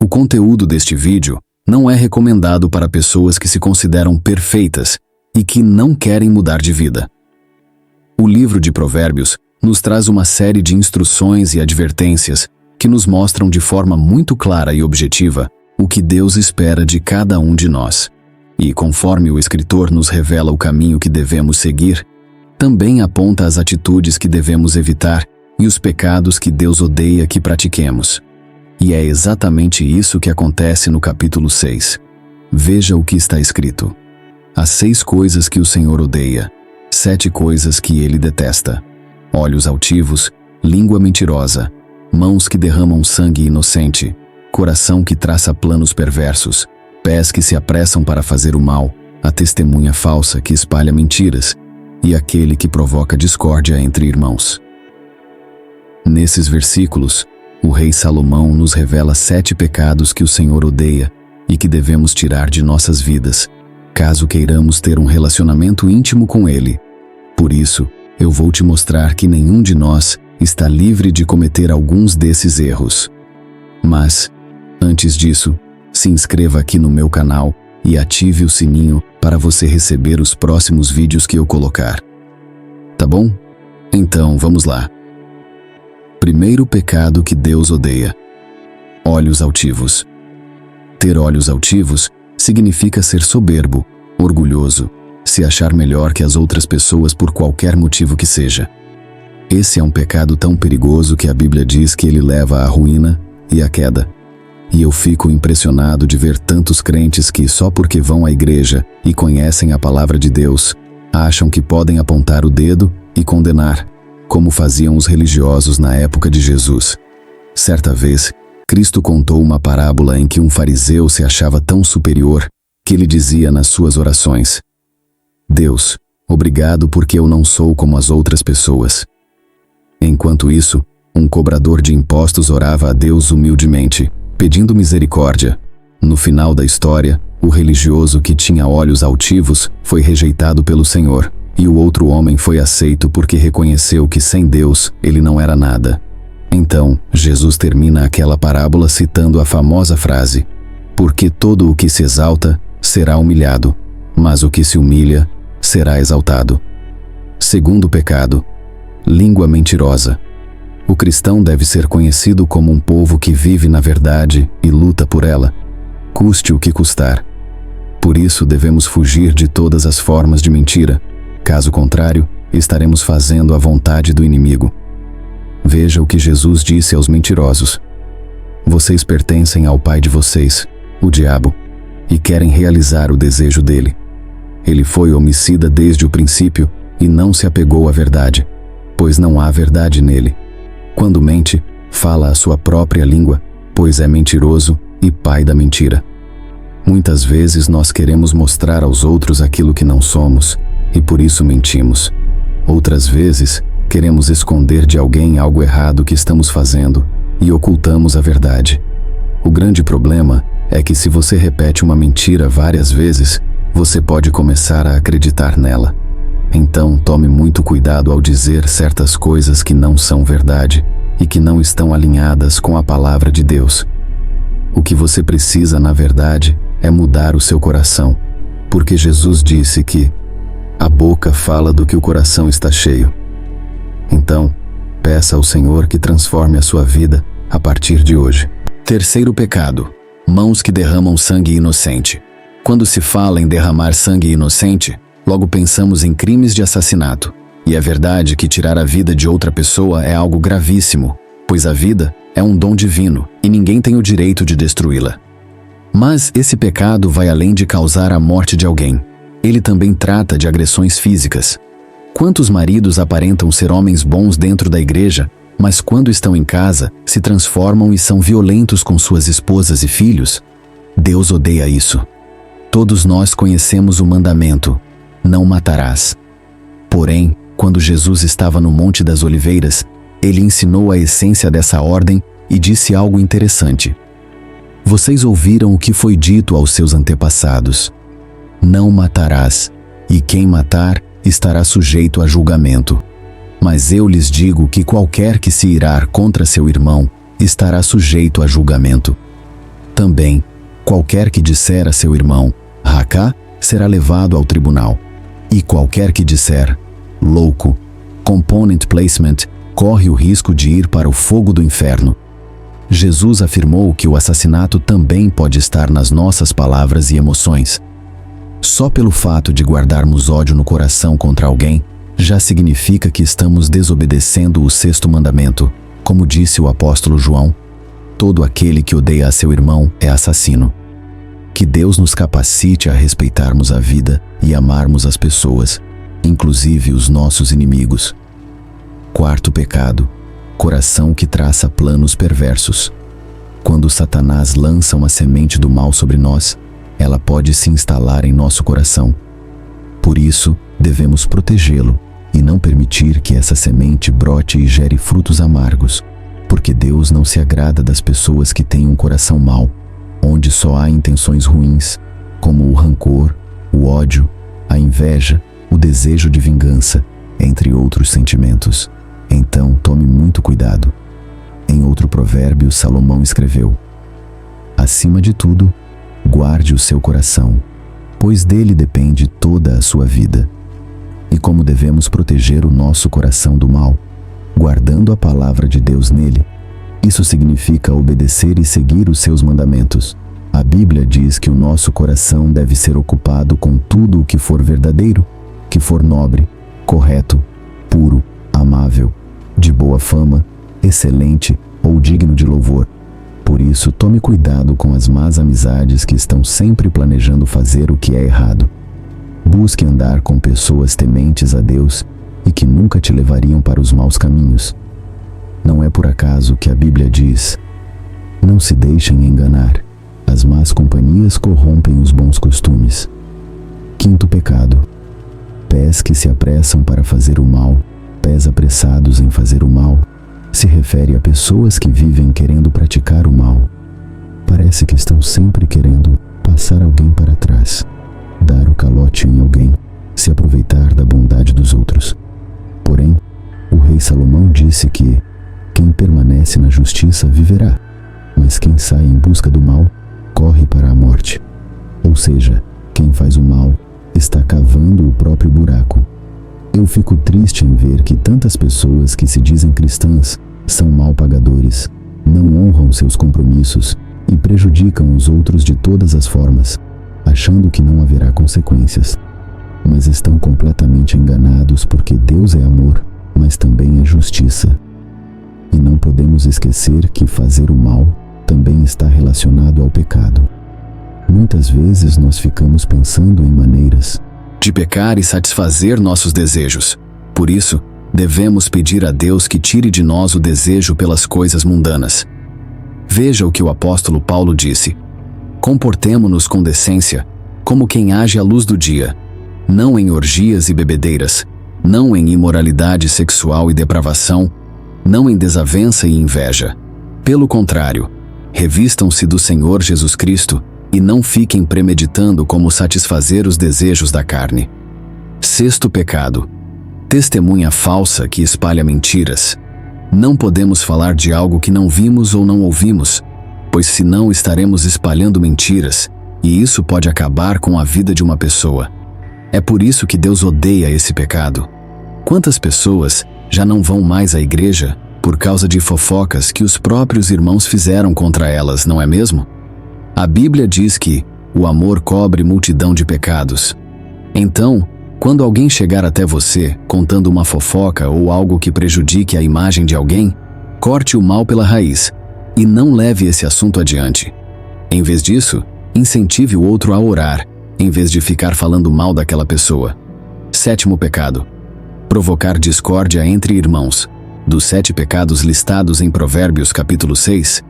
O conteúdo deste vídeo não é recomendado para pessoas que se consideram perfeitas e que não querem mudar de vida. O livro de Provérbios nos traz uma série de instruções e advertências que nos mostram de forma muito clara e objetiva o que Deus espera de cada um de nós. E conforme o escritor nos revela o caminho que devemos seguir, também aponta as atitudes que devemos evitar e os pecados que Deus odeia que pratiquemos. E é exatamente isso que acontece no capítulo 6. Veja o que está escrito. As 6 coisas que o Senhor odeia, 7 coisas que ele detesta: olhos altivos, língua mentirosa, mãos que derramam sangue inocente, coração que traça planos perversos, pés que se apressam para fazer o mal, a testemunha falsa que espalha mentiras, e aquele que provoca discórdia entre irmãos. Nesses versículos, o rei Salomão nos revela 7 pecados que o Senhor odeia e que devemos tirar de nossas vidas, caso queiramos ter um relacionamento íntimo com ele. Por isso, eu vou te mostrar que nenhum de nós está livre de cometer alguns desses erros. Mas, antes disso, se inscreva aqui no meu canal e ative o sininho para você receber os próximos vídeos que eu colocar. Tá bom? Então, vamos lá. Primeiro pecado que Deus odeia: olhos altivos. Ter olhos altivos significa ser soberbo, orgulhoso, se achar melhor que as outras pessoas por qualquer motivo que seja. Esse é um pecado tão perigoso que a Bíblia diz que ele leva à ruína e à queda. E eu fico impressionado de ver tantos crentes que, só porque vão à igreja e conhecem a palavra de Deus, acham que podem apontar o dedo e condenar, como faziam os religiosos na época de Jesus. Certa vez, Cristo contou uma parábola em que um fariseu se achava tão superior que ele dizia nas suas orações: Deus, obrigado porque eu não sou como as outras pessoas. Enquanto isso, um cobrador de impostos orava a Deus humildemente, pedindo misericórdia. No final da história, o religioso que tinha olhos altivos foi rejeitado pelo Senhor, e o outro homem foi aceito porque reconheceu que sem Deus ele não era nada. Então, Jesus termina aquela parábola citando a famosa frase: porque todo o que se exalta será humilhado, mas o que se humilha será exaltado. Segundo pecado: língua mentirosa. O cristão deve ser conhecido como um povo que vive na verdade e luta por ela, custe o que custar. Por isso devemos fugir de todas as formas de mentira. Caso contrário, estaremos fazendo a vontade do inimigo. Veja o que Jesus disse aos mentirosos: vocês pertencem ao pai de vocês, o diabo, e querem realizar o desejo dele. Ele foi homicida desde o princípio e não se apegou à verdade, pois não há verdade nele. Quando mente, fala a sua própria língua, pois é mentiroso e pai da mentira. Muitas vezes nós queremos mostrar aos outros aquilo que não somos, e por isso mentimos. Outras vezes, queremos esconder de alguém algo errado que estamos fazendo e ocultamos a verdade. O grande problema é que se você repete uma mentira várias vezes, você pode começar a acreditar nela. Então, tome muito cuidado ao dizer certas coisas que não são verdade e que não estão alinhadas com a palavra de Deus. O que você precisa, na verdade, é mudar o seu coração, porque Jesus disse que a boca fala do que o coração está cheio. Então, peça ao Senhor que transforme a sua vida a partir de hoje. Terceiro pecado: mãos que derramam sangue inocente. Quando se fala em derramar sangue inocente, logo pensamos em crimes de assassinato. E é verdade que tirar a vida de outra pessoa é algo gravíssimo, pois a vida é um dom divino e ninguém tem o direito de destruí-la. Mas esse pecado vai além de causar a morte de alguém. Ele também trata de agressões físicas. Quantos maridos aparentam ser homens bons dentro da igreja, mas quando estão em casa, se transformam e são violentos com suas esposas e filhos? Deus odeia isso. Todos nós conhecemos o mandamento: não matarás. Porém, quando Jesus estava no Monte das Oliveiras, ele ensinou a essência dessa ordem e disse algo interessante. Vocês ouviram o que foi dito aos seus antepassados: não matarás, e quem matar estará sujeito a julgamento. Mas eu lhes digo que qualquer que se irar contra seu irmão estará sujeito a julgamento. Também, qualquer que disser a seu irmão, Racá, será levado ao tribunal. E qualquer que disser, louco, component placement, corre o risco de ir para o fogo do inferno. Jesus afirmou que o assassinato também pode estar nas nossas palavras e emoções. Só pelo fato de guardarmos ódio no coração contra alguém, já significa que estamos desobedecendo o 6º mandamento. Como disse o apóstolo João, todo aquele que odeia a seu irmão é assassino. Que Deus nos capacite a respeitarmos a vida e amarmos as pessoas, inclusive os nossos inimigos. 4º pecado, coração que traça planos perversos. Quando Satanás lança uma semente do mal sobre nós, ela pode se instalar em nosso coração. Por isso, devemos protegê-lo e não permitir que essa semente brote e gere frutos amargos, porque Deus não se agrada das pessoas que têm um coração mau, onde só há intenções ruins, como o rancor, o ódio, a inveja, o desejo de vingança, entre outros sentimentos. Então, tome muito cuidado. Em outro provérbio, Salomão escreveu: acima de tudo, guarde o seu coração, pois dele depende toda a sua vida. E como devemos proteger o nosso coração do mal? Guardando a palavra de Deus nele. Isso significa obedecer e seguir os seus mandamentos. A Bíblia diz que o nosso coração deve ser ocupado com tudo o que for verdadeiro, que for nobre, correto, puro, amável, de boa fama, excelente ou digno de louvor. Por isso, tome cuidado com as más amizades que estão sempre planejando fazer o que é errado. Busque andar com pessoas tementes a Deus e que nunca te levariam para os maus caminhos. Não é por acaso que a Bíblia diz: não se deixem enganar, as más companhias corrompem os bons costumes. 5º pecado, pés que se apressam para fazer o mal, pés apressados em fazer o mal, se refere a pessoas que vivem querendo praticar o mal. Parece que estão sempre querendo passar alguém para trás, dar o calote em alguém, se aproveitar da bondade dos outros. Porém, o rei Salomão disse que quem permanece na justiça viverá, mas quem sai em busca do mal corre para a morte. Ou seja, quem faz o mal está cavando o próprio buraco. Eu fico triste em ver que tantas pessoas que se dizem cristãs são mal pagadores, não honram seus compromissos e prejudicam os outros de todas as formas, achando que não haverá consequências. Mas estão completamente enganados, porque Deus é amor, mas também é justiça. E não podemos esquecer que fazer o mal também está relacionado ao pecado. Muitas vezes nós ficamos pensando em maneiras de pecar e satisfazer nossos desejos. Por isso, devemos pedir a Deus que tire de nós o desejo pelas coisas mundanas. Veja o que o apóstolo Paulo disse: comportemo-nos com decência, como quem age à luz do dia, não em orgias e bebedeiras, não em imoralidade sexual e depravação, não em desavença e inveja. Pelo contrário, revistam-se do Senhor Jesus Cristo e não fiquem premeditando como satisfazer os desejos da carne. 6º pecado, testemunha falsa que espalha mentiras. Não podemos falar de algo que não vimos ou não ouvimos, pois senão estaremos espalhando mentiras, e isso pode acabar com a vida de uma pessoa. É por isso que Deus odeia esse pecado. Quantas pessoas já não vão mais à igreja por causa de fofocas que os próprios irmãos fizeram contra elas, não é mesmo? A Bíblia diz que o amor cobre multidão de pecados. Então, quando alguém chegar até você contando uma fofoca ou algo que prejudique a imagem de alguém, corte o mal pela raiz e não leve esse assunto adiante. Em vez disso, incentive o outro a orar, em vez de ficar falando mal daquela pessoa. 7º pecado, provocar discórdia entre irmãos. Dos 7 pecados listados em Provérbios capítulo 6,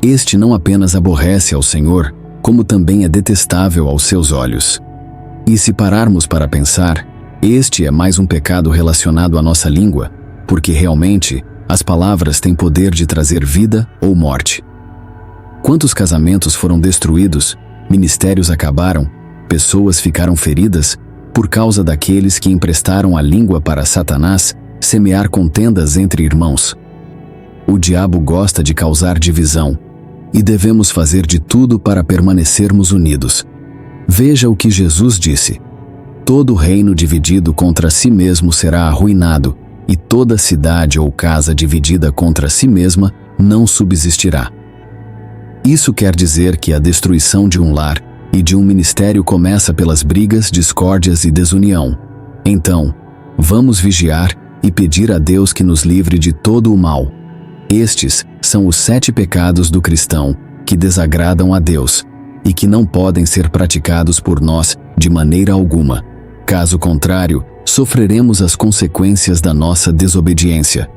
este não apenas aborrece ao Senhor, como também é detestável aos seus olhos. E se pararmos para pensar, este é mais um pecado relacionado à nossa língua, porque realmente as palavras têm poder de trazer vida ou morte. Quantos casamentos foram destruídos, ministérios acabaram, pessoas ficaram feridas por causa daqueles que emprestaram a língua para Satanás semear contendas entre irmãos. O diabo gosta de causar divisão, e devemos fazer de tudo para permanecermos unidos. Veja o que Jesus disse: todo reino dividido contra si mesmo será arruinado, e toda cidade ou casa dividida contra si mesma não subsistirá. Isso quer dizer que a destruição de um lar e de um ministério começa pelas brigas, discórdias e desunião. Então, vamos vigiar e pedir a Deus que nos livre de todo o mal. Estes são os 7 pecados do cristão que desagradam a Deus e que não podem ser praticados por nós de maneira alguma. Caso contrário, sofreremos as consequências da nossa desobediência.